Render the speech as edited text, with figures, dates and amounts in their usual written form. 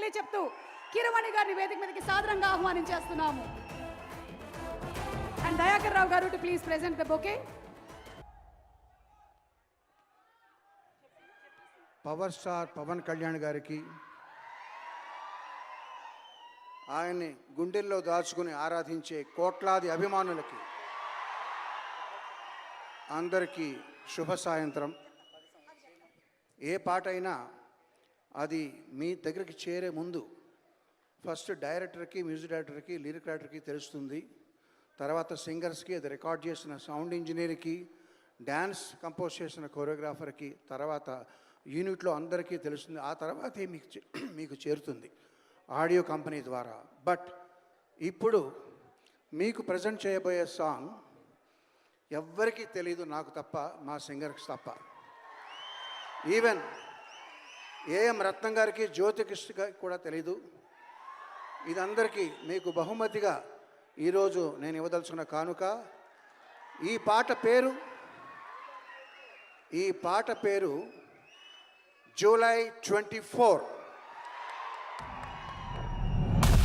తెలియచెప్తూ కిరవాణి గారిని వేదిక మీదకి సాదరంగా ఆహ్వానించేస్తున్నాము. And Dayakar Rao garu to please present the bouquet. Power star Pawan Kalyan గారికి, ఆయన్ని గుండెల్లో దాచుకుని ఆరాధించే కోట్లాది అభిమానులకి అందరికీ శుభ సాయంత్రం. ఏ పాట అయినా అది మీ దగ్గరికి చేరే ముందు ఫస్ట్ డైరెక్టర్కి, మ్యూజిక్ డైరెక్టర్కి, లిరిక్ రైటర్కి తెలుస్తుంది. తర్వాత సింగర్స్కి, అది రికార్డ్ చేసిన సౌండ్ ఇంజనీర్కి, డ్యాన్స్ కంపోజ్ చేసిన కొరియోగ్రాఫర్కి, తర్వాత యూనిట్లో అందరికీ తెలుస్తుంది. ఆ తర్వాతే మీకు చేరుతుంది ఆడియో కంపెనీ ద్వారా. బట్ ఇప్పుడు మీకు ప్రజెంట్ చేయబోయే సాంగ్ ఎవ్వరికీ తెలీదు, నాకు తప్ప, మా సింగర్కి తప్ప. ఈవెన్ ఏఎం రత్నం గారికి, జ్యోతికృష్ణ గారికి కూడా తెలీదు. ఇదందరికీ మీకు బహుమతిగా ఈరోజు నేను ఇవ్వదలుచుకున్న కానుక. ఈ పాట పేరు జూలై 24.